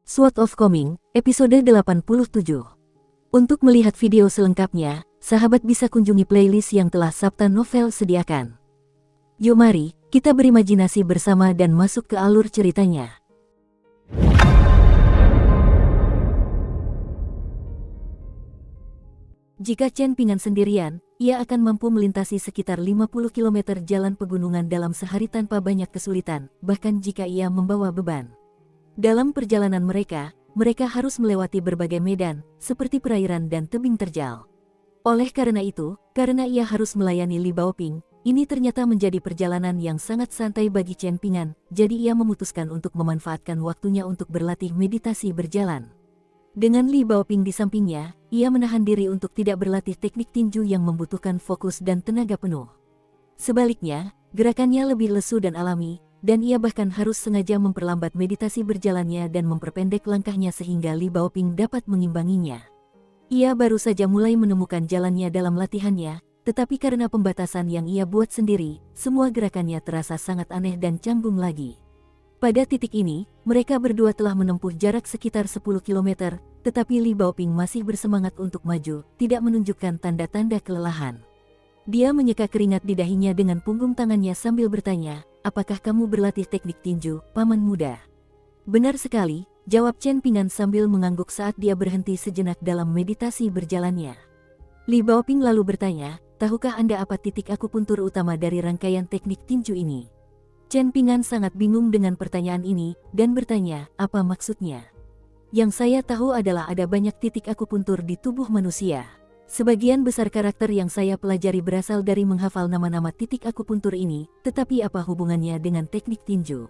Sword of Coming, episode 87. Untuk melihat video selengkapnya, sahabat bisa kunjungi playlist yang telah Sabta Novel sediakan. Yuk mari, kita berimajinasi bersama dan masuk ke alur ceritanya. Jika Chen Ping'an sendirian, ia akan mampu melintasi sekitar 50 km jalan pegunungan dalam sehari tanpa banyak kesulitan, bahkan jika ia membawa beban. Dalam perjalanan mereka harus melewati berbagai medan, seperti perairan dan tebing terjal. Oleh karena itu, karena ia harus melayani Li Baoping, ini ternyata menjadi perjalanan yang sangat santai bagi Chen Ping'an, jadi ia memutuskan untuk memanfaatkan waktunya untuk berlatih meditasi berjalan. Dengan Li Baoping di sampingnya, ia menahan diri untuk tidak berlatih teknik tinju yang membutuhkan fokus dan tenaga penuh. Sebaliknya, gerakannya lebih lesu dan alami, dan ia bahkan harus sengaja memperlambat meditasi berjalannya dan memperpendek langkahnya sehingga Li Baoping dapat mengimbanginya. Ia baru saja mulai menemukan jalannya dalam latihannya, tetapi karena pembatasan yang ia buat sendiri, semua gerakannya terasa sangat aneh dan canggung lagi. Pada titik ini, mereka berdua telah menempuh jarak sekitar 10 km, tetapi Li Baoping masih bersemangat untuk maju, tidak menunjukkan tanda-tanda kelelahan. Dia menyeka keringat di dahinya dengan punggung tangannya sambil bertanya, "Apakah kamu berlatih teknik tinju, paman muda?" "Benar sekali," jawab Chen Ping'an sambil mengangguk saat dia berhenti sejenak dalam meditasi berjalannya. Li Baoping lalu bertanya, "Tahukah Anda apa titik akupuntur utama dari rangkaian teknik tinju ini?" Chen Ping'an sangat bingung dengan pertanyaan ini, dan bertanya, "Apa maksudnya?" "Yang saya tahu adalah ada banyak titik akupuntur di tubuh manusia. Sebagian besar karakter yang saya pelajari berasal dari menghafal nama-nama titik akupuntur ini, tetapi apa hubungannya dengan teknik tinju?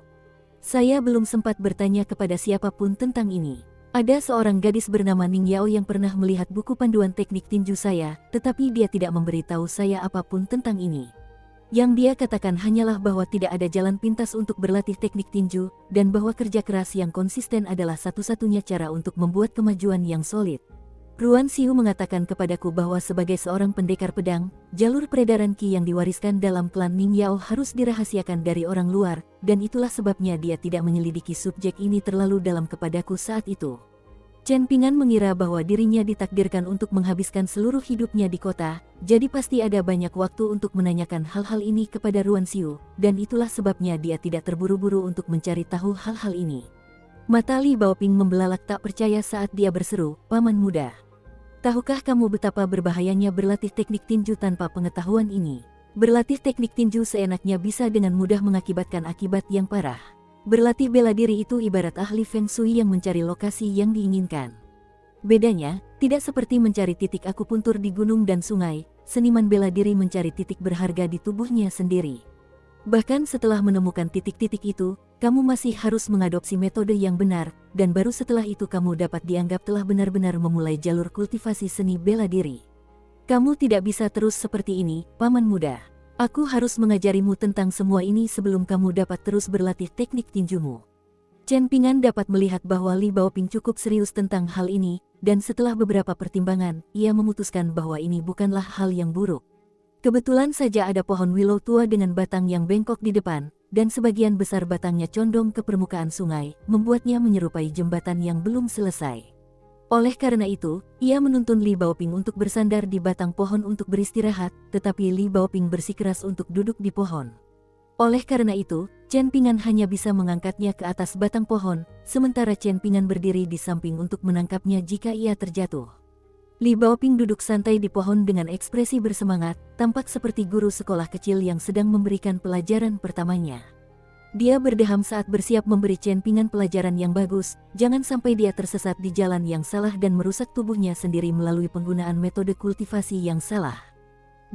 Saya belum sempat bertanya kepada siapapun tentang ini. Ada seorang gadis bernama Ning Yao yang pernah melihat buku panduan teknik tinju saya, tetapi dia tidak memberitahu saya apapun tentang ini. Yang dia katakan hanyalah bahwa tidak ada jalan pintas untuk berlatih teknik tinju, dan bahwa kerja keras yang konsisten adalah satu-satunya cara untuk membuat kemajuan yang solid. Ruan Xiu mengatakan kepadaku bahwa sebagai seorang pendekar pedang, jalur peredaran Qi yang diwariskan dalam klan Ning Yao harus dirahasiakan dari orang luar, dan itulah sebabnya dia tidak menyelidiki subjek ini terlalu dalam kepadaku saat itu." Chen Ping'an mengira bahwa dirinya ditakdirkan untuk menghabiskan seluruh hidupnya di kota, jadi pasti ada banyak waktu untuk menanyakan hal-hal ini kepada Ruan Xiu, dan itulah sebabnya dia tidak terburu-buru untuk mencari tahu hal-hal ini. Mata Li Baoping membelalak tak percaya saat dia berseru, "Paman muda, tahukah kamu betapa berbahayanya berlatih teknik tinju tanpa pengetahuan ini? Berlatih teknik tinju seenaknya bisa dengan mudah mengakibatkan akibat yang parah. Berlatih bela diri itu ibarat ahli Feng Shui yang mencari lokasi yang diinginkan. Bedanya, tidak seperti mencari titik akupuntur di gunung dan sungai, seniman bela diri mencari titik berharga di tubuhnya sendiri. Bahkan setelah menemukan titik-titik itu, kamu masih harus mengadopsi metode yang benar, dan baru setelah itu kamu dapat dianggap telah benar-benar memulai jalur kultivasi seni bela diri. Kamu tidak bisa terus seperti ini, paman muda. Aku harus mengajarimu tentang semua ini sebelum kamu dapat terus berlatih teknik tinjumu." Chen Ping'an dapat melihat bahwa Li Baoping cukup serius tentang hal ini, dan setelah beberapa pertimbangan, ia memutuskan bahwa ini bukanlah hal yang buruk. Kebetulan saja ada pohon willow tua dengan batang yang bengkok di depan, dan sebagian besar batangnya condong ke permukaan sungai, membuatnya menyerupai jembatan yang belum selesai. Oleh karena itu, ia menuntun Li Baoping untuk bersandar di batang pohon untuk beristirahat, tetapi Li Baoping bersikeras untuk duduk di pohon. Oleh karena itu, Chen Ping'an hanya bisa mengangkatnya ke atas batang pohon, sementara Chen Ping'an berdiri di samping untuk menangkapnya jika ia terjatuh. Li Baoping duduk santai di pohon dengan ekspresi bersemangat, tampak seperti guru sekolah kecil yang sedang memberikan pelajaran pertamanya. Dia berdeham saat bersiap memberi Chen Ping'an pelajaran yang bagus, jangan sampai dia tersesat di jalan yang salah dan merusak tubuhnya sendiri melalui penggunaan metode kultivasi yang salah.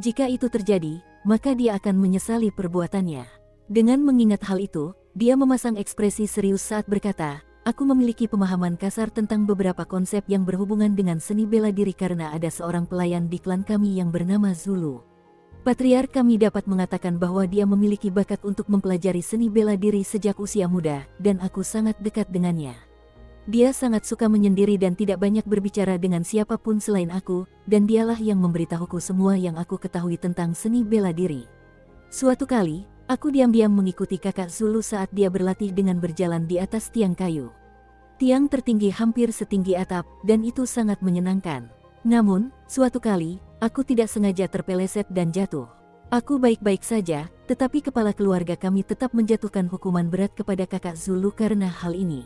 Jika itu terjadi, maka dia akan menyesali perbuatannya. Dengan mengingat hal itu, dia memasang ekspresi serius saat berkata, "Aku memiliki pemahaman kasar tentang beberapa konsep yang berhubungan dengan seni bela diri karena ada seorang pelayan di klan kami yang bernama Zulu. Patriark kami dapat mengatakan bahwa dia memiliki bakat untuk mempelajari seni bela diri sejak usia muda, dan aku sangat dekat dengannya. Dia sangat suka menyendiri dan tidak banyak berbicara dengan siapapun selain aku, dan dialah yang memberitahuku semua yang aku ketahui tentang seni bela diri. Suatu kali, aku diam-diam mengikuti kakak Zulu saat dia berlatih dengan berjalan di atas tiang kayu. Tiang tertinggi hampir setinggi atap, dan itu sangat menyenangkan. Namun, suatu kali, aku tidak sengaja terpeleset dan jatuh. Aku baik-baik saja, tetapi kepala keluarga kami tetap menjatuhkan hukuman berat kepada kakak Zulu karena hal ini.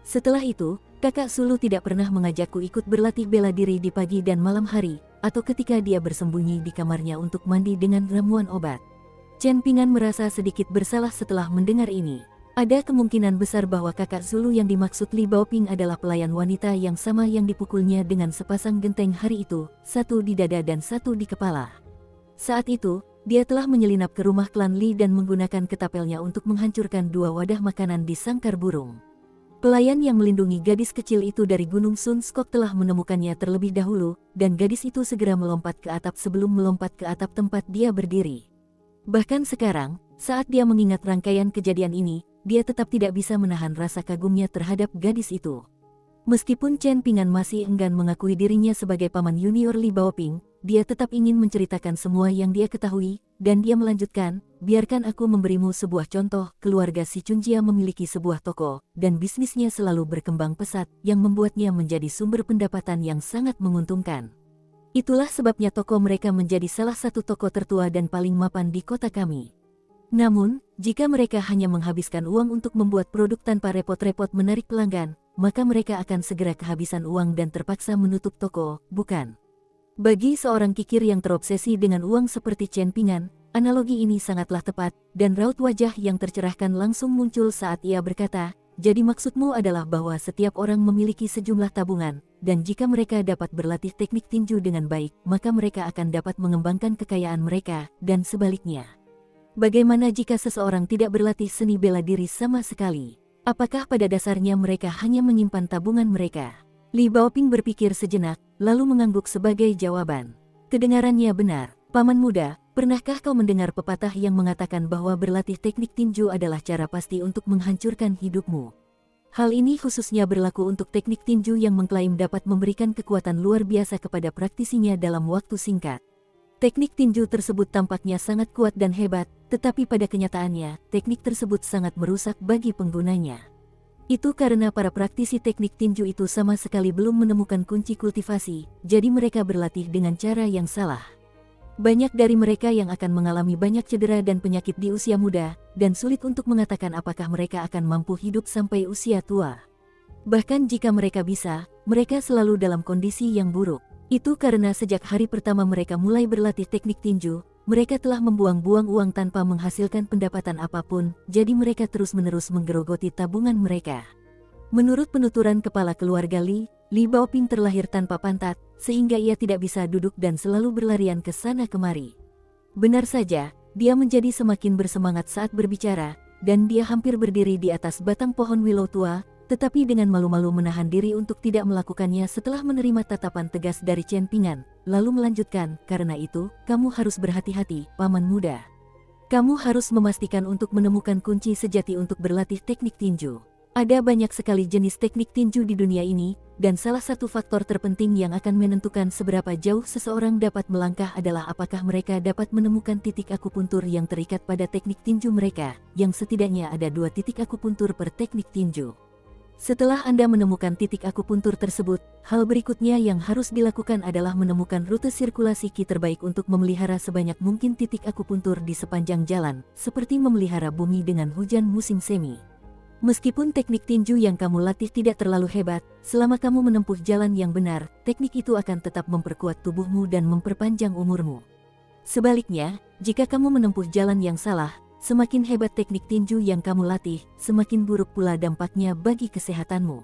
Setelah itu, kakak Zulu tidak pernah mengajakku ikut berlatih bela diri di pagi dan malam hari, atau ketika dia bersembunyi di kamarnya untuk mandi dengan ramuan obat. Chen Ping'an merasa sedikit bersalah setelah mendengar ini. Ada kemungkinan besar bahwa kakak Zulu yang dimaksud Li Baoping adalah pelayan wanita yang sama yang dipukulnya dengan sepasang genteng hari itu, satu di dada dan satu di kepala. Saat itu, dia telah menyelinap ke rumah klan Li dan menggunakan ketapelnya untuk menghancurkan 2 wadah makanan di sangkar burung. Pelayan yang melindungi gadis kecil itu dari Gunung Sun Skok telah menemukannya terlebih dahulu, dan gadis itu segera melompat ke atap sebelum melompat ke atap tempat dia berdiri. Bahkan sekarang, saat dia mengingat rangkaian kejadian ini, dia tetap tidak bisa menahan rasa kagumnya terhadap gadis itu. Meskipun Chen Ping'an masih enggan mengakui dirinya sebagai paman junior Li Baoping, dia tetap ingin menceritakan semua yang dia ketahui, dan dia melanjutkan, biarkan aku memberimu sebuah contoh, keluarga si Chunjia memiliki sebuah toko, dan bisnisnya selalu berkembang pesat, yang membuatnya menjadi sumber pendapatan yang sangat menguntungkan. Itulah sebabnya toko mereka menjadi salah satu toko tertua dan paling mapan di kota kami. Namun, jika mereka hanya menghabiskan uang untuk membuat produk tanpa repot-repot menarik pelanggan, maka mereka akan segera kehabisan uang dan terpaksa menutup toko, bukan? Bagi seorang kikir yang terobsesi dengan uang seperti Chen Ping'an, analogi ini sangatlah tepat, dan raut wajah yang tercerahkan langsung muncul saat ia berkata, jadi maksudmu adalah bahwa setiap orang memiliki sejumlah tabungan, dan jika mereka dapat berlatih teknik tinju dengan baik, maka mereka akan dapat mengembangkan kekayaan mereka, dan sebaliknya. Bagaimana jika seseorang tidak berlatih seni bela diri sama sekali? Apakah pada dasarnya mereka hanya menyimpan tabungan mereka? Li Baoping berpikir sejenak, lalu mengangguk sebagai jawaban. Kedengarannya benar. Paman muda, pernahkah kau mendengar pepatah yang mengatakan bahwa berlatih teknik tinju adalah cara pasti untuk menghancurkan hidupmu? Hal ini khususnya berlaku untuk teknik tinju yang mengklaim dapat memberikan kekuatan luar biasa kepada praktisinya dalam waktu singkat. Teknik tinju tersebut tampaknya sangat kuat dan hebat, tetapi pada kenyataannya, teknik tersebut sangat merusak bagi penggunanya. Itu karena para praktisi teknik tinju itu sama sekali belum menemukan kunci kultivasi, jadi mereka berlatih dengan cara yang salah. Banyak dari mereka yang akan mengalami banyak cedera dan penyakit di usia muda, dan sulit untuk mengatakan apakah mereka akan mampu hidup sampai usia tua. Bahkan jika mereka bisa, mereka selalu dalam kondisi yang buruk. Itu karena sejak hari pertama mereka mulai berlatih teknik tinju, mereka telah membuang-buang uang tanpa menghasilkan pendapatan apapun, jadi mereka terus-menerus menggerogoti tabungan mereka. Menurut penuturan kepala keluarga Li Baoping terlahir tanpa pantat, sehingga ia tidak bisa duduk dan selalu berlarian ke sana kemari. Benar saja, dia menjadi semakin bersemangat saat berbicara, dan dia hampir berdiri di atas batang pohon willow tua, tetapi dengan malu-malu menahan diri untuk tidak melakukannya setelah menerima tatapan tegas dari Chen Ping'an, lalu melanjutkan, karena itu, kamu harus berhati-hati, paman muda. Kamu harus memastikan untuk menemukan kunci sejati untuk berlatih teknik tinju. Ada banyak sekali jenis teknik tinju di dunia ini, dan salah satu faktor terpenting yang akan menentukan seberapa jauh seseorang dapat melangkah adalah apakah mereka dapat menemukan titik akupuntur yang terikat pada teknik tinju mereka, yang setidaknya ada 2 titik akupuntur per teknik tinju. Setelah Anda menemukan titik akupuntur tersebut, hal berikutnya yang harus dilakukan adalah menemukan rute sirkulasi Qi terbaik untuk memelihara sebanyak mungkin titik akupuntur di sepanjang jalan, seperti memelihara bumi dengan hujan musim semi. Meskipun teknik tinju yang kamu latih tidak terlalu hebat, selama kamu menempuh jalan yang benar, teknik itu akan tetap memperkuat tubuhmu dan memperpanjang umurmu. Sebaliknya, jika kamu menempuh jalan yang salah, semakin hebat teknik tinju yang kamu latih, semakin buruk pula dampaknya bagi kesehatanmu.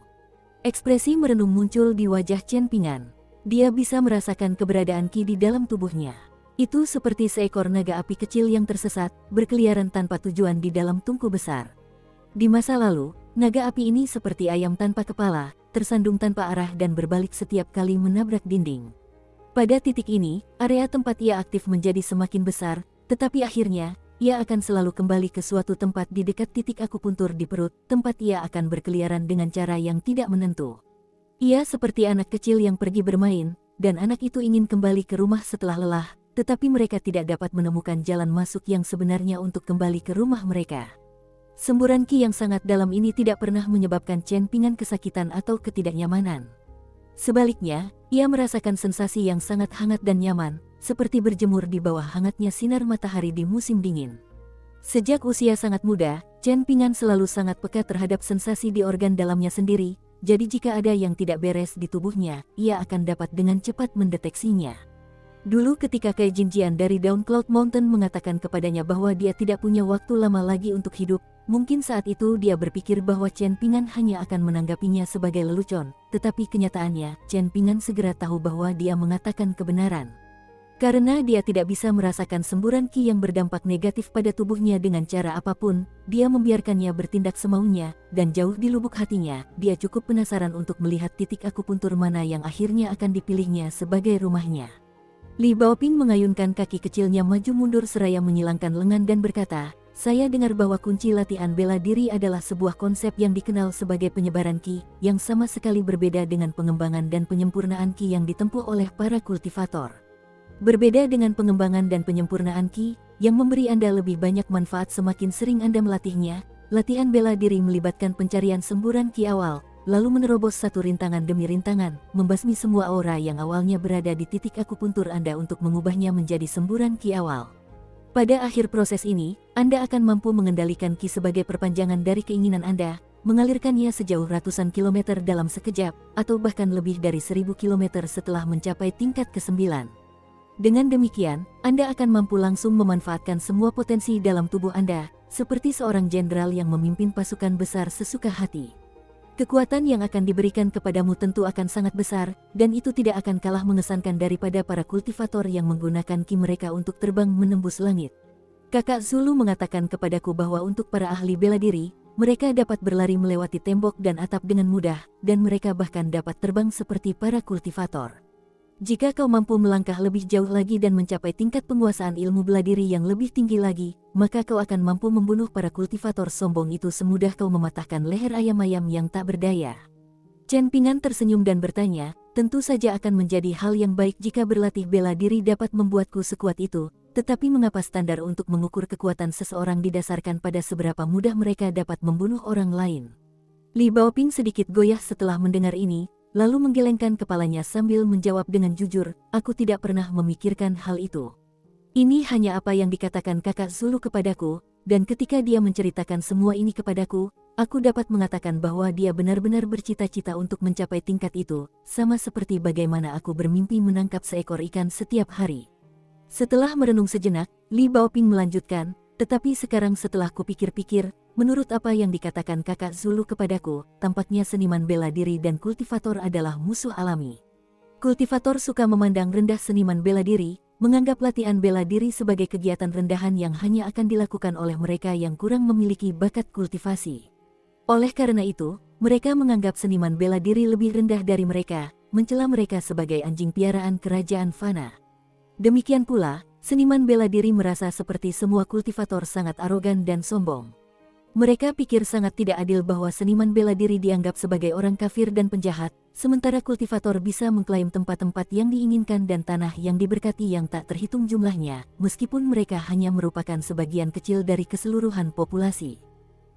Ekspresi merenung muncul di wajah Chen Ping'an. Dia bisa merasakan keberadaan Qi di dalam tubuhnya. Itu seperti seekor naga api kecil yang tersesat, berkeliaran tanpa tujuan di dalam tungku besar. Di masa lalu, naga api ini seperti ayam tanpa kepala, tersandung tanpa arah dan berbalik setiap kali menabrak dinding. Pada titik ini, area tempat ia aktif menjadi semakin besar, tetapi akhirnya, ia akan selalu kembali ke suatu tempat di dekat titik akupuntur di perut, tempat ia akan berkeliaran dengan cara yang tidak menentu. Ia seperti anak kecil yang pergi bermain, dan anak itu ingin kembali ke rumah setelah lelah, tetapi mereka tidak dapat menemukan jalan masuk yang sebenarnya untuk kembali ke rumah mereka. Semburan ki yang sangat dalam ini tidak pernah menyebabkan Chen Ping'an kesakitan atau ketidaknyamanan. Sebaliknya, ia merasakan sensasi yang sangat hangat dan nyaman, seperti berjemur di bawah hangatnya sinar matahari di musim dingin. Sejak usia sangat muda, Chen Ping'an selalu sangat peka terhadap sensasi di organ dalamnya sendiri, jadi jika ada yang tidak beres di tubuhnya, ia akan dapat dengan cepat mendeteksinya. Dulu ketika Kai Jinjian dari Daun Cloud Mountain mengatakan kepadanya bahwa dia tidak punya waktu lama lagi untuk hidup, mungkin saat itu dia berpikir bahwa Chen Ping'an hanya akan menanggapinya sebagai lelucon, tetapi kenyataannya, Chen Ping'an segera tahu bahwa dia mengatakan kebenaran. Karena dia tidak bisa merasakan semburan ki yang berdampak negatif pada tubuhnya dengan cara apapun, dia membiarkannya bertindak semaunya, dan jauh di lubuk hatinya, dia cukup penasaran untuk melihat titik akupuntur mana yang akhirnya akan dipilihnya sebagai rumahnya. Li Baoping mengayunkan kaki kecilnya maju mundur seraya menyilangkan lengan dan berkata, "Saya dengar bahwa kunci latihan bela diri adalah sebuah konsep yang dikenal sebagai penyebaran ki, yang sama sekali berbeda dengan pengembangan dan penyempurnaan ki yang ditempuh oleh para kultivator. Berbeda dengan pengembangan dan penyempurnaan ki, yang memberi Anda lebih banyak manfaat semakin sering Anda melatihnya, latihan bela diri melibatkan pencarian semburan ki awal, lalu menerobos satu rintangan demi rintangan, membasmi semua aura yang awalnya berada di titik akupuntur Anda untuk mengubahnya menjadi semburan ki awal. Pada akhir proses ini, Anda akan mampu mengendalikan ki sebagai perpanjangan dari keinginan Anda, mengalirkannya sejauh ratusan kilometer dalam sekejap, atau bahkan lebih dari 1000 kilometer setelah mencapai tingkat ke-9. Dengan demikian, Anda akan mampu langsung memanfaatkan semua potensi dalam tubuh Anda, seperti seorang jenderal yang memimpin pasukan besar sesuka hati. Kekuatan yang akan diberikan kepadamu tentu akan sangat besar, dan itu tidak akan kalah mengesankan daripada para kultivator yang menggunakan ki mereka untuk terbang menembus langit. Kakak Zulu mengatakan kepadaku bahwa untuk para ahli bela diri, mereka dapat berlari melewati tembok dan atap dengan mudah, dan mereka bahkan dapat terbang seperti para kultivator. Jika kau mampu melangkah lebih jauh lagi dan mencapai tingkat penguasaan ilmu bela diri yang lebih tinggi lagi, maka kau akan mampu membunuh para kultivator sombong itu semudah kau mematahkan leher ayam-ayam yang tak berdaya. Chen Ping'an tersenyum dan bertanya, tentu saja akan menjadi hal yang baik jika berlatih bela diri dapat membuatku sekuat itu, tetapi mengapa standar untuk mengukur kekuatan seseorang didasarkan pada seberapa mudah mereka dapat membunuh orang lain? Li Baoping sedikit goyah setelah mendengar ini, lalu menggelengkan kepalanya sambil menjawab dengan jujur, aku tidak pernah memikirkan hal itu. Ini hanya apa yang dikatakan kakak Zulu kepadaku, dan ketika dia menceritakan semua ini kepadaku, aku dapat mengatakan bahwa dia benar-benar bercita-cita untuk mencapai tingkat itu, sama seperti bagaimana aku bermimpi menangkap seekor ikan setiap hari. Setelah merenung sejenak, Li Baoping melanjutkan, tetapi sekarang setelah kupikir-pikir, menurut apa yang dikatakan kakak Zulu kepadaku, tampaknya seniman bela diri dan kultivator adalah musuh alami. Kultivator suka memandang rendah seniman bela diri, menganggap latihan bela diri sebagai kegiatan rendahan yang hanya akan dilakukan oleh mereka yang kurang memiliki bakat kultivasi. Oleh karena itu, mereka menganggap seniman bela diri lebih rendah dari mereka, mencela mereka sebagai anjing piaraan kerajaan fana. Demikian pula, seniman bela diri merasa seperti semua kultivator sangat arogan dan sombong. Mereka pikir sangat tidak adil bahwa seniman bela diri dianggap sebagai orang kafir dan penjahat, sementara kultivator bisa mengklaim tempat-tempat yang diinginkan dan tanah yang diberkati yang tak terhitung jumlahnya, meskipun mereka hanya merupakan sebagian kecil dari keseluruhan populasi.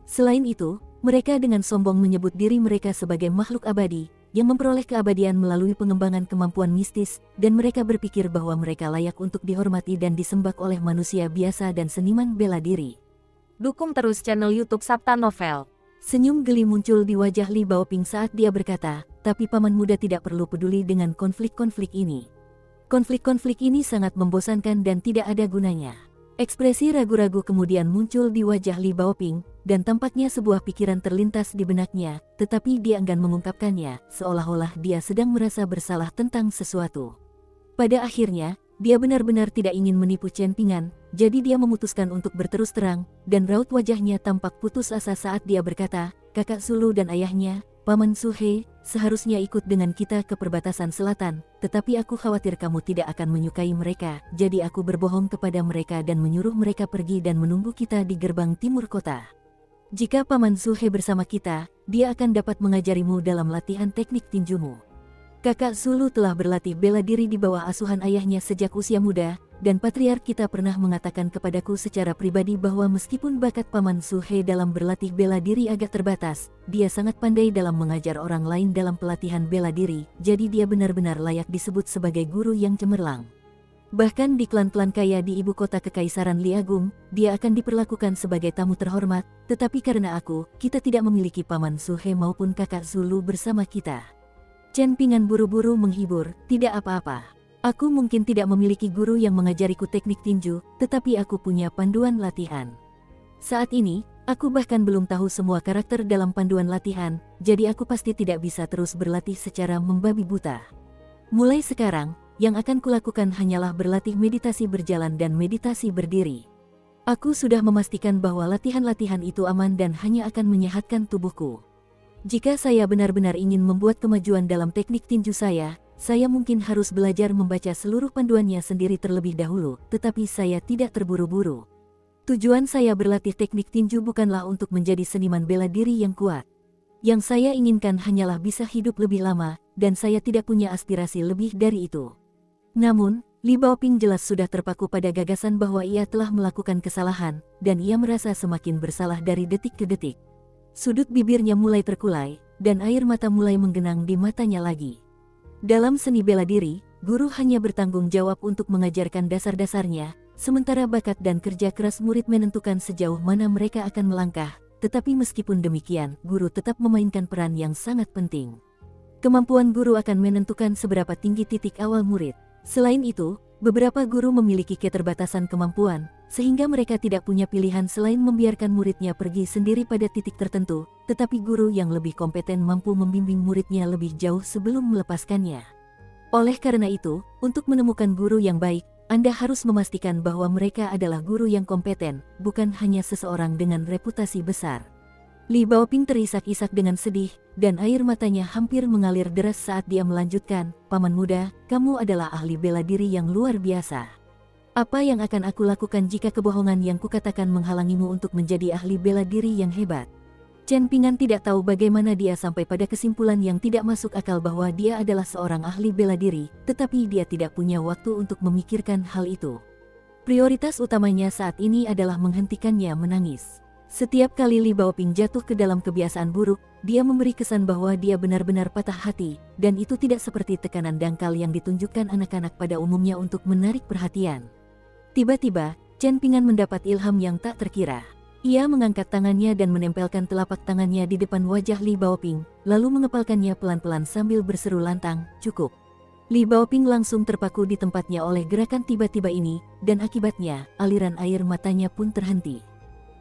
Selain itu, mereka dengan sombong menyebut diri mereka sebagai makhluk abadi, yang memperoleh keabadian melalui pengembangan kemampuan mistis, dan mereka berpikir bahwa mereka layak untuk dihormati dan disembah oleh manusia biasa dan seniman bela diri. Dukung terus channel YouTube Sabta Novel. Senyum geli muncul di wajah Li Baoping saat dia berkata, tapi paman muda tidak perlu peduli dengan konflik-konflik ini. Konflik-konflik ini sangat membosankan dan tidak ada gunanya. Ekspresi ragu-ragu kemudian muncul di wajah Li Baoping, dan tampaknya sebuah pikiran terlintas di benaknya, tetapi dia enggan mengungkapkannya, seolah-olah dia sedang merasa bersalah tentang sesuatu. Pada akhirnya, dia benar-benar tidak ingin menipu Chen Ping'an, jadi dia memutuskan untuk berterus terang, dan raut wajahnya tampak putus asa saat dia berkata, kakak Zulu dan ayahnya, Paman Suhe, seharusnya ikut dengan kita ke perbatasan selatan, tetapi aku khawatir kamu tidak akan menyukai mereka, jadi aku berbohong kepada mereka dan menyuruh mereka pergi dan menunggu kita di gerbang timur kota. Jika Paman Suhe bersama kita, dia akan dapat mengajarimu dalam latihan teknik tinjumu. Kakak Zulu telah berlatih bela diri di bawah asuhan ayahnya sejak usia muda, dan patriark kita pernah mengatakan kepadaku secara pribadi bahwa meskipun bakat Paman Suhe dalam berlatih bela diri agak terbatas, dia sangat pandai dalam mengajar orang lain dalam pelatihan bela diri, jadi dia benar-benar layak disebut sebagai guru yang cemerlang. Bahkan di klan-klan kaya di ibu kota Kekaisaran Liagung, dia akan diperlakukan sebagai tamu terhormat, tetapi karena kita tidak memiliki Paman Suhe maupun kakak Zulu bersama kita. Chen Pingan buru-buru menghibur, tidak apa-apa. Aku mungkin tidak memiliki guru yang mengajariku teknik tinju, tetapi aku punya panduan latihan. Saat ini, aku bahkan belum tahu semua karakter dalam panduan latihan, jadi aku pasti tidak bisa terus berlatih secara membabi buta. Mulai sekarang, yang akan kulakukan hanyalah berlatih meditasi berjalan dan meditasi berdiri. Aku sudah memastikan bahwa latihan-latihan itu aman dan hanya akan menyehatkan tubuhku. Jika saya benar-benar ingin membuat kemajuan dalam teknik tinju saya mungkin harus belajar membaca seluruh panduannya sendiri terlebih dahulu, tetapi saya tidak terburu-buru. Tujuan saya berlatih teknik tinju bukanlah untuk menjadi seniman bela diri yang kuat. Yang saya inginkan hanyalah bisa hidup lebih lama, dan saya tidak punya aspirasi lebih dari itu. Namun, Li Baoping jelas sudah terpaku pada gagasan bahwa ia telah melakukan kesalahan, dan ia merasa semakin bersalah dari detik ke detik. Sudut bibirnya mulai terkulai, dan air mata mulai menggenang di matanya lagi. Dalam seni bela diri, guru hanya bertanggung jawab untuk mengajarkan dasar-dasarnya, sementara bakat dan kerja keras murid menentukan sejauh mana mereka akan melangkah. Tetapi meskipun demikian, guru tetap memainkan peran yang sangat penting. Kemampuan guru akan menentukan seberapa tinggi titik awal murid. Selain itu, beberapa guru memiliki keterbatasan kemampuan, sehingga mereka tidak punya pilihan selain membiarkan muridnya pergi sendiri pada titik tertentu, tetapi guru yang lebih kompeten mampu membimbing muridnya lebih jauh sebelum melepaskannya. Oleh karena itu, untuk menemukan guru yang baik, Anda harus memastikan bahwa mereka adalah guru yang kompeten, bukan hanya seseorang dengan reputasi besar. Li Baoping terisak-isak dengan sedih, dan air matanya hampir mengalir deras saat dia melanjutkan, "Paman muda, kamu adalah ahli bela diri yang luar biasa. Apa yang akan aku lakukan jika kebohongan yang kukatakan menghalangimu untuk menjadi ahli bela diri yang hebat?" Chen Pingan tidak tahu bagaimana dia sampai pada kesimpulan yang tidak masuk akal bahwa dia adalah seorang ahli bela diri, tetapi dia tidak punya waktu untuk memikirkan hal itu. Prioritas utamanya saat ini adalah menghentikannya menangis. Setiap kali Li Baoping jatuh ke dalam kebiasaan buruk, dia memberi kesan bahwa dia benar-benar patah hati, dan itu tidak seperti tekanan dangkal yang ditunjukkan anak-anak pada umumnya untuk menarik perhatian. Tiba-tiba, Chen Pingan mendapat ilham yang tak terkira. Ia mengangkat tangannya dan menempelkan telapak tangannya di depan wajah Li Baoping, lalu mengepalkannya pelan-pelan sambil berseru lantang, "Cukup." Li Baoping langsung terpaku di tempatnya oleh gerakan tiba-tiba ini, dan akibatnya, aliran air matanya pun terhenti.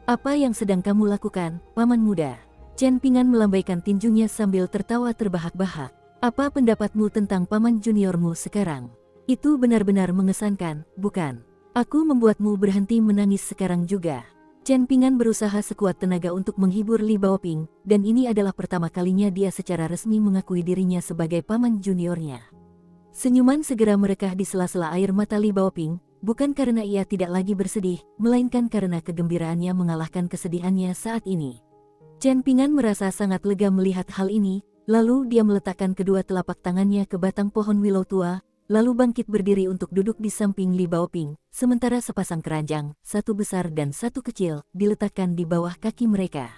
"Apa yang sedang kamu lakukan, Paman muda?" Chen Pingan melambaikan tinjunya sambil tertawa terbahak-bahak. "Apa pendapatmu tentang paman juniormu sekarang? Itu benar-benar mengesankan, bukan? Aku membuatmu berhenti menangis sekarang juga." Chen Pingan berusaha sekuat tenaga untuk menghibur Li Baoping, dan ini adalah pertama kalinya dia secara resmi mengakui dirinya sebagai paman juniornya. Senyuman segera merekah di sela-sela air mata Li Baoping, bukan karena ia tidak lagi bersedih, melainkan karena kegembiraannya mengalahkan kesedihannya saat ini. Chen Pingan merasa sangat lega melihat hal ini, lalu dia meletakkan kedua telapak tangannya ke batang pohon willow tua, lalu bangkit berdiri untuk duduk di samping Li Baoping, sementara sepasang keranjang, satu besar dan satu kecil, diletakkan di bawah kaki mereka.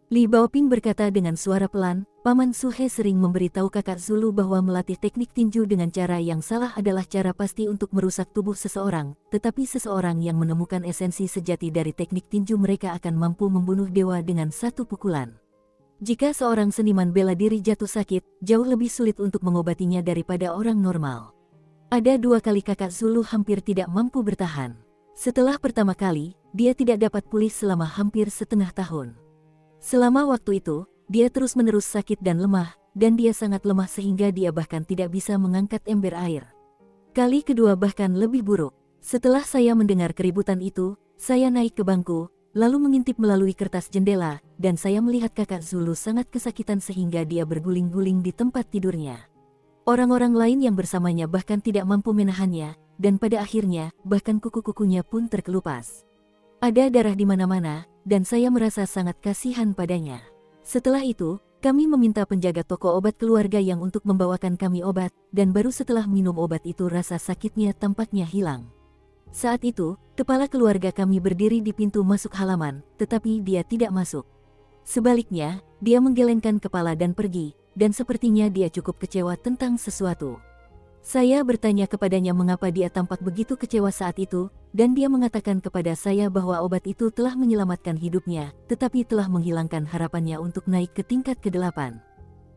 Li Baoping berkata dengan suara pelan, "Paman Suhe sering memberitahu kakak Zulu bahwa melatih teknik tinju dengan cara yang salah adalah cara pasti untuk merusak tubuh seseorang, tetapi seseorang yang menemukan esensi sejati dari teknik tinju mereka akan mampu membunuh dewa dengan satu pukulan. Jika seorang seniman bela diri jatuh sakit, jauh lebih sulit untuk mengobatinya daripada orang normal. Ada 2 kali kakak Zulu hampir tidak mampu bertahan. Setelah pertama kali, dia tidak dapat pulih selama hampir setengah tahun. Selama waktu itu, dia terus-menerus sakit dan lemah, dan dia sangat lemah sehingga dia bahkan tidak bisa mengangkat ember air. Kali kedua bahkan lebih buruk. Setelah saya mendengar keributan itu, saya naik ke bangku, lalu mengintip melalui kertas jendela, dan saya melihat kakak Zulu sangat kesakitan sehingga dia berguling-guling di tempat tidurnya. Orang-orang lain yang bersamanya bahkan tidak mampu menahannya, dan pada akhirnya, bahkan kuku-kukunya pun terkelupas. Ada darah di mana-mana, dan saya merasa sangat kasihan padanya. Setelah itu, Kami meminta penjaga toko obat keluarga yang untuk membawakan kami obat, dan baru setelah minum obat itu rasa sakitnya tampaknya hilang. Saat itu, kepala keluarga kami berdiri di pintu masuk halaman, tetapi dia tidak masuk. Sebaliknya, dia menggelengkan kepala dan pergi, dan sepertinya dia cukup kecewa tentang sesuatu. Saya bertanya kepadanya mengapa dia tampak begitu kecewa saat itu, dan dia mengatakan kepada saya bahwa obat itu telah menyelamatkan hidupnya, tetapi telah menghilangkan harapannya untuk naik ke tingkat ke-8.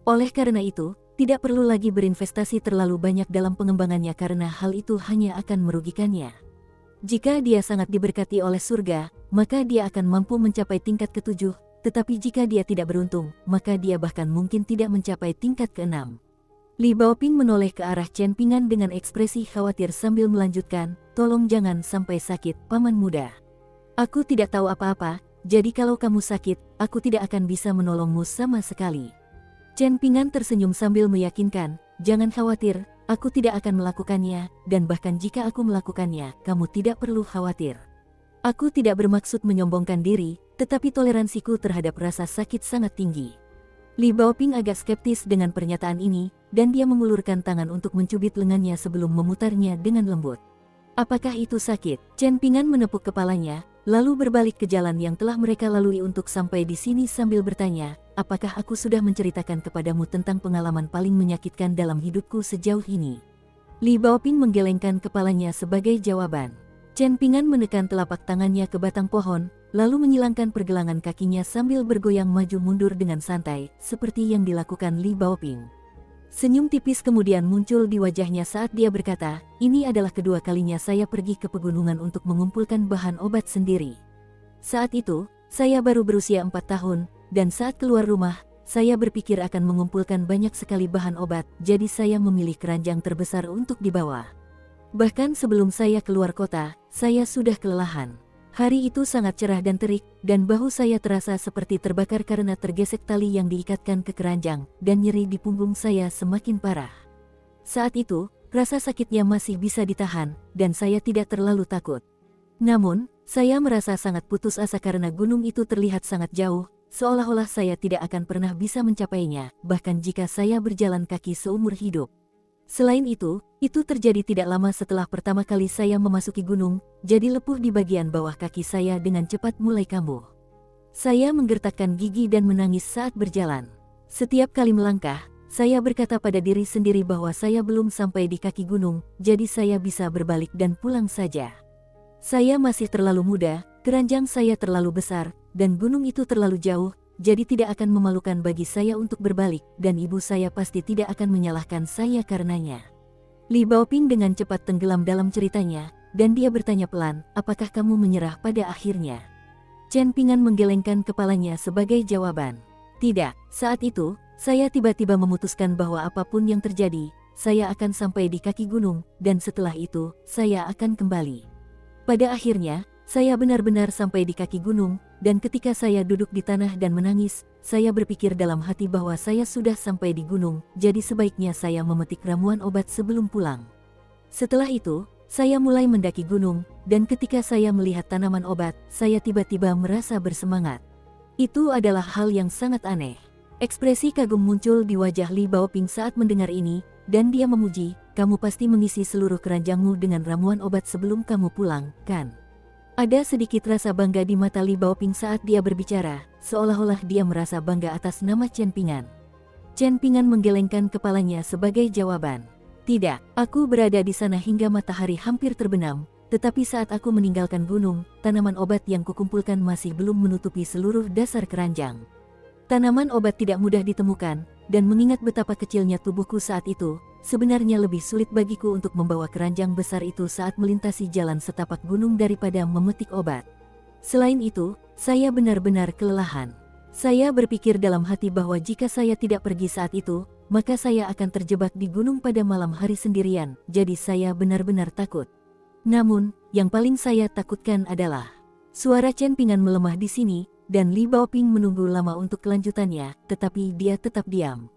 Oleh karena itu, tidak perlu lagi berinvestasi terlalu banyak dalam pengembangannya karena hal itu hanya akan merugikannya. Jika dia sangat diberkati oleh surga, maka dia akan mampu mencapai tingkat ke-7, tetapi jika dia tidak beruntung, maka dia bahkan mungkin tidak mencapai tingkat ke-6. Li Baoping menoleh ke arah Chen Pingan dengan ekspresi khawatir sambil melanjutkan, "Tolong jangan sampai sakit, paman muda. Aku tidak tahu apa-apa, jadi kalau kamu sakit, aku tidak akan bisa menolongmu sama sekali." Chen Pingan tersenyum sambil meyakinkan, "Jangan khawatir, aku tidak akan melakukannya, dan bahkan jika aku melakukannya, kamu tidak perlu khawatir. Aku tidak bermaksud menyombongkan diri, tetapi toleransiku terhadap rasa sakit sangat tinggi." Li Baoping agak skeptis dengan pernyataan ini, dan dia mengulurkan tangan untuk mencubit lengannya sebelum memutarnya dengan lembut. "Apakah itu sakit?" Chen Pingan menepuk kepalanya, lalu berbalik ke jalan yang telah mereka lalui untuk sampai di sini sambil bertanya, "Apakah aku sudah menceritakan kepadamu tentang pengalaman paling menyakitkan dalam hidupku sejauh ini?" Li Baoping menggelengkan kepalanya sebagai jawaban. Chen Pingan menekan telapak tangannya ke batang pohon, lalu menyilangkan pergelangan kakinya sambil bergoyang maju mundur dengan santai, seperti yang dilakukan Li Baoping. Senyum tipis kemudian muncul di wajahnya saat dia berkata, "Ini adalah kedua kalinya saya pergi ke pegunungan untuk mengumpulkan bahan obat sendiri. Saat itu, saya baru berusia 4 tahun, dan saat keluar rumah, saya berpikir akan mengumpulkan banyak sekali bahan obat, jadi saya memilih keranjang terbesar untuk dibawa. Bahkan sebelum saya keluar kota, saya sudah kelelahan. Hari itu sangat cerah dan terik, dan bahu saya terasa seperti terbakar karena tergesek tali yang diikatkan ke keranjang, dan nyeri di punggung saya semakin parah. Saat itu, rasa sakitnya masih bisa ditahan, dan saya tidak terlalu takut. Namun, saya merasa sangat putus asa karena gunung itu terlihat sangat jauh, seolah-olah saya tidak akan pernah bisa mencapainya, bahkan jika saya berjalan kaki seumur hidup. Selain itu terjadi tidak lama setelah pertama kali saya memasuki gunung, jadi lepuh di bagian bawah kaki saya dengan cepat mulai kambuh. Saya menggertakkan gigi dan menangis saat berjalan. Setiap kali melangkah, saya berkata pada diri sendiri bahwa saya belum sampai di kaki gunung, jadi saya bisa berbalik dan pulang saja. Saya masih terlalu muda, keranjang saya terlalu besar, dan gunung itu terlalu jauh, jadi tidak akan memalukan bagi saya untuk berbalik, dan ibu saya pasti tidak akan menyalahkan saya karenanya. Li Baoping dengan cepat tenggelam dalam ceritanya, dan dia bertanya pelan, "Apakah kamu menyerah pada akhirnya?" Chen Pingan menggelengkan kepalanya sebagai jawaban. "Tidak, saat itu, saya tiba-tiba memutuskan bahwa apapun yang terjadi, saya akan sampai di kaki gunung, dan setelah itu, saya akan kembali. Pada akhirnya, saya benar-benar sampai di kaki gunung, dan ketika saya duduk di tanah dan menangis, saya berpikir dalam hati bahwa saya sudah sampai di gunung, jadi sebaiknya saya memetik ramuan obat sebelum pulang. Setelah itu, saya mulai mendaki gunung, dan ketika saya melihat tanaman obat, saya tiba-tiba merasa bersemangat. Itu adalah hal yang sangat aneh." Ekspresi kagum muncul di wajah Li Baoping saat mendengar ini, dan dia memuji, "Kamu pasti mengisi seluruh keranjangmu dengan ramuan obat sebelum kamu pulang, kan?" Ada sedikit rasa bangga di mata Li Baoping saat dia berbicara, seolah-olah dia merasa bangga atas nama Chen Pingan. Chen Pingan menggelengkan kepalanya sebagai jawaban. "Tidak, aku berada di sana hingga matahari hampir terbenam, tetapi saat aku meninggalkan gunung, tanaman obat yang kukumpulkan masih belum menutupi seluruh dasar keranjang. Tanaman obat tidak mudah ditemukan, dan mengingat betapa kecilnya tubuhku saat itu, sebenarnya lebih sulit bagiku untuk membawa keranjang besar itu saat melintasi jalan setapak gunung daripada memetik obat. Selain itu, saya benar-benar kelelahan. Saya berpikir dalam hati bahwa jika saya tidak pergi saat itu, maka saya akan terjebak di gunung pada malam hari sendirian, jadi saya benar-benar takut. Namun, yang paling saya takutkan adalah..." Suara Chen Pingan melemah di sini, dan Li Baoping menunggu lama untuk kelanjutannya, tetapi dia tetap diam.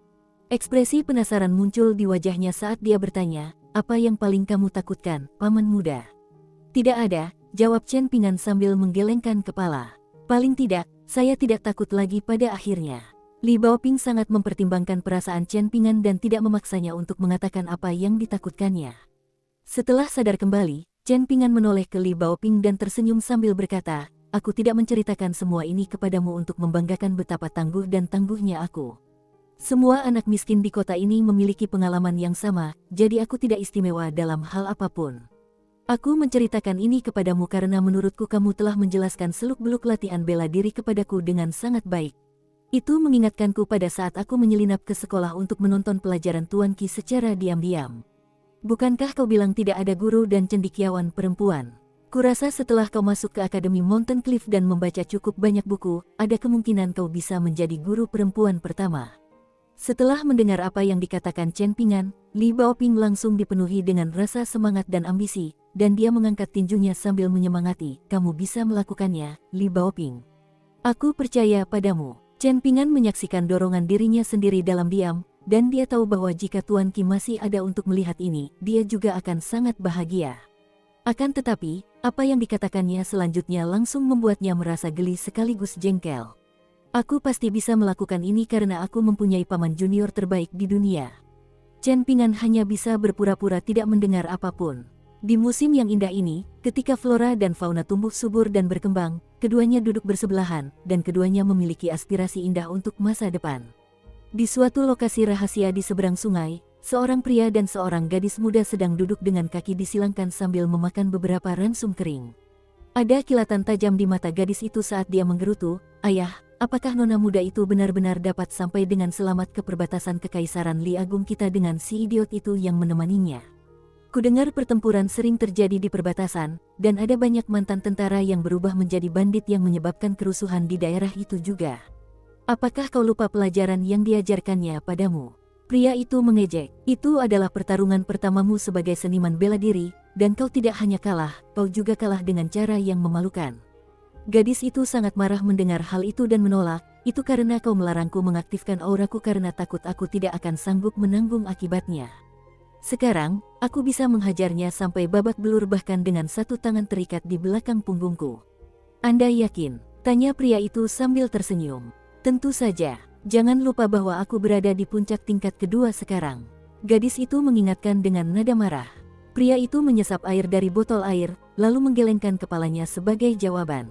Ekspresi penasaran muncul di wajahnya saat dia bertanya, "Apa yang paling kamu takutkan, paman muda?" "Tidak ada," jawab Chen Pingan sambil menggelengkan kepala. "Paling tidak, saya tidak takut lagi pada akhirnya." Li Baoping sangat mempertimbangkan perasaan Chen Pingan dan tidak memaksanya untuk mengatakan apa yang ditakutkannya. Setelah sadar kembali, Chen Pingan menoleh ke Li Baoping dan tersenyum sambil berkata, "Aku tidak menceritakan semua ini kepadamu untuk membanggakan betapa tangguh dan tangguhnya aku. Semua anak miskin di kota ini memiliki pengalaman yang sama, jadi aku tidak istimewa dalam hal apapun. Aku menceritakan ini kepadamu karena menurutku kamu telah menjelaskan seluk-beluk latihan bela diri kepadaku dengan sangat baik. Itu mengingatkanku pada saat aku menyelinap ke sekolah untuk menonton pelajaran Tuan Qi secara diam-diam. Bukankah kau bilang tidak ada guru dan cendekiawan perempuan? Kurasa setelah kau masuk ke Akademi Mountain Cliff dan membaca cukup banyak buku, ada kemungkinan kau bisa menjadi guru perempuan pertama." Setelah mendengar apa yang dikatakan Chen Pingan, Li Baoping langsung dipenuhi dengan rasa semangat dan ambisi, dan dia mengangkat tinjunya sambil menyemangati, "Kamu bisa melakukannya, Li Baoping. Aku percaya padamu." Chen Pingan menyaksikan dorongan dirinya sendiri dalam diam, dan dia tahu bahwa jika Tuan Qi masih ada untuk melihat ini, dia juga akan sangat bahagia. Akan tetapi, apa yang dikatakannya selanjutnya langsung membuatnya merasa geli sekaligus jengkel. "Aku pasti bisa melakukan ini karena aku mempunyai paman junior terbaik di dunia." Chen Pingan hanya bisa berpura-pura tidak mendengar apapun. Di musim yang indah ini, ketika flora dan fauna tumbuh subur dan berkembang, keduanya duduk bersebelahan, dan keduanya memiliki aspirasi indah untuk masa depan. Di suatu lokasi rahasia di seberang sungai, seorang pria dan seorang gadis muda sedang duduk dengan kaki disilangkan sambil memakan beberapa ransum kering. Ada kilatan tajam di mata gadis itu saat dia menggerutu, "Ayah, apakah nona muda itu benar-benar dapat sampai dengan selamat ke perbatasan kekaisaran Li Agung kita dengan si idiot itu yang menemaninya? Kudengar pertempuran sering terjadi di perbatasan, dan ada banyak mantan tentara yang berubah menjadi bandit yang menyebabkan kerusuhan di daerah itu juga. Apakah kau lupa pelajaran yang diajarkannya padamu?" Pria itu mengejek, "Itu adalah pertarungan pertamamu sebagai seniman bela diri, dan kau tidak hanya kalah, kau juga kalah dengan cara yang memalukan." Gadis itu sangat marah mendengar hal itu dan menolak, "Itu karena kau melarangku mengaktifkan auraku karena takut aku tidak akan sanggup menanggung akibatnya. Sekarang, aku bisa menghajarnya sampai babak belur bahkan dengan satu tangan terikat di belakang punggungku." "Anda yakin?" tanya pria itu sambil tersenyum. "Tentu saja. Jangan lupa bahwa aku berada di puncak tingkat kedua sekarang." Gadis itu mengingatkan dengan nada marah. Pria itu menyesap air dari botol air, lalu menggelengkan kepalanya sebagai jawaban.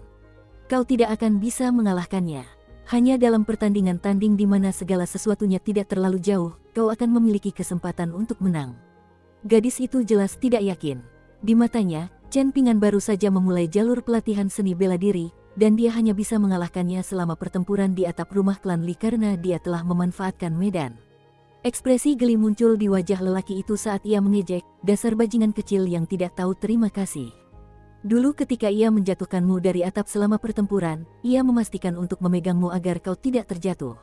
"Kau tidak akan bisa mengalahkannya. Hanya dalam pertandingan tanding di mana segala sesuatunya tidak terlalu jauh, kau akan memiliki kesempatan untuk menang." Gadis itu jelas tidak yakin. Di matanya, Chen Pingan baru saja memulai jalur pelatihan seni bela diri, dan dia hanya bisa mengalahkannya selama pertempuran di atap rumah klan Li karena dia telah memanfaatkan medan. Ekspresi geli muncul di wajah lelaki itu saat ia mengejek, "Dasar bajingan kecil yang tidak tahu terima kasih. Dulu ketika ia menjatuhkanmu dari atap selama pertempuran, ia memastikan untuk memegangmu agar kau tidak terjatuh.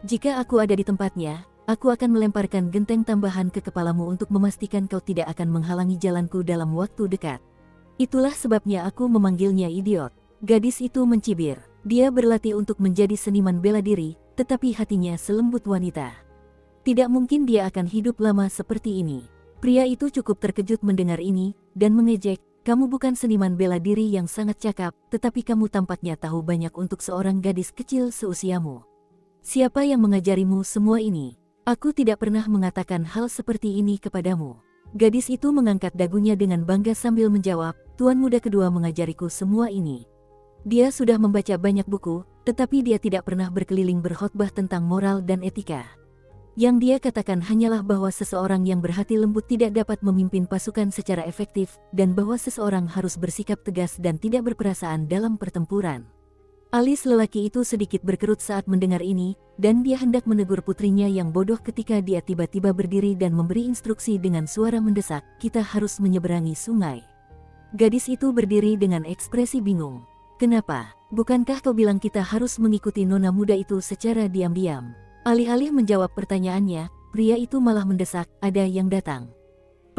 Jika aku ada di tempatnya, aku akan melemparkan genteng tambahan ke kepalamu untuk memastikan kau tidak akan menghalangi jalanku dalam waktu dekat. Itulah sebabnya aku memanggilnya idiot." Gadis itu mencibir. Dia berlatih untuk menjadi seniman bela diri, tetapi hatinya selembut wanita. Tidak mungkin dia akan hidup lama seperti ini. Pria itu cukup terkejut mendengar ini, dan mengejek, "Kamu bukan seniman bela diri yang sangat cakap, tetapi kamu tampaknya tahu banyak untuk seorang gadis kecil seusiamu. Siapa yang mengajarimu semua ini? Aku tidak pernah mengatakan hal seperti ini kepadamu." Gadis itu mengangkat dagunya dengan bangga sambil menjawab, "Tuan muda kedua mengajariku semua ini. Dia sudah membaca banyak buku, tetapi dia tidak pernah berkeliling berkhotbah tentang moral dan etika. Yang dia katakan hanyalah bahwa seseorang yang berhati lembut tidak dapat memimpin pasukan secara efektif, dan bahwa seseorang harus bersikap tegas dan tidak berperasaan dalam pertempuran." Alis lelaki itu sedikit berkerut saat mendengar ini, dan dia hendak menegur putrinya yang bodoh ketika dia tiba-tiba berdiri dan memberi instruksi dengan suara mendesak, "Kita harus menyeberangi sungai." Gadis itu berdiri dengan ekspresi bingung. "Kenapa? Bukankah kau bilang kita harus mengikuti nona muda itu secara diam-diam?" Alih-alih menjawab pertanyaannya, pria itu malah mendesak, "Ada yang datang.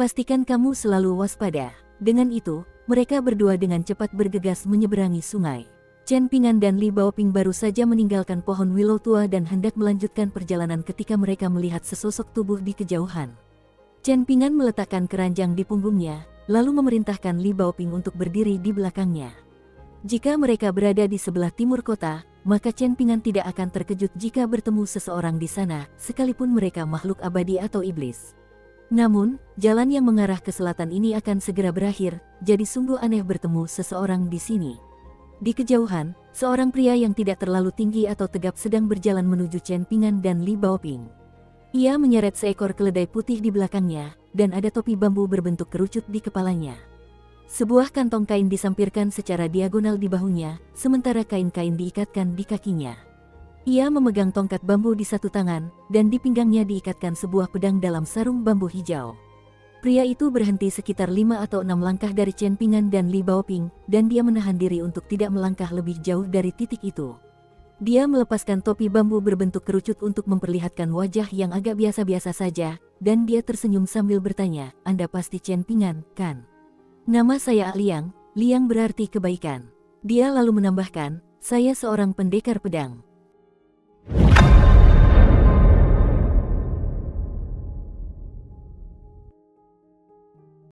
Pastikan kamu selalu waspada." Dengan itu, mereka berdua dengan cepat bergegas menyeberangi sungai. Chen Pingan dan Li Baoping baru saja meninggalkan pohon willow tua dan hendak melanjutkan perjalanan ketika mereka melihat sesosok tubuh di kejauhan. Chen Pingan meletakkan keranjang di punggungnya, lalu memerintahkan Li Baoping untuk berdiri di belakangnya. Jika mereka berada di sebelah timur kota, maka Chen Pingan tidak akan terkejut jika bertemu seseorang di sana, sekalipun mereka makhluk abadi atau iblis. Namun, jalan yang mengarah ke selatan ini akan segera berakhir, jadi sungguh aneh bertemu seseorang di sini. Di kejauhan, seorang pria yang tidak terlalu tinggi atau tegap sedang berjalan menuju Chen Pingan dan Li Baoping. Ia menyeret seekor keledai putih di belakangnya, dan ada topi bambu berbentuk kerucut di kepalanya. Sebuah kantong kain disampirkan secara diagonal di bahunya, sementara kain-kain diikatkan di kakinya. Ia memegang tongkat bambu di satu tangan, dan di pinggangnya diikatkan sebuah pedang dalam sarung bambu hijau. Pria itu berhenti sekitar 5 atau 6 langkah dari Chen Pingan dan Li Baoping, dan dia menahan diri untuk tidak melangkah lebih jauh dari titik itu. Dia melepaskan topi bambu berbentuk kerucut untuk memperlihatkan wajah yang agak biasa-biasa saja, dan dia tersenyum sambil bertanya, "Anda pasti Chen Pingan, kan?" "Nama saya Liang." Liang berarti kebaikan. Dia lalu menambahkan, "Saya seorang pendekar pedang."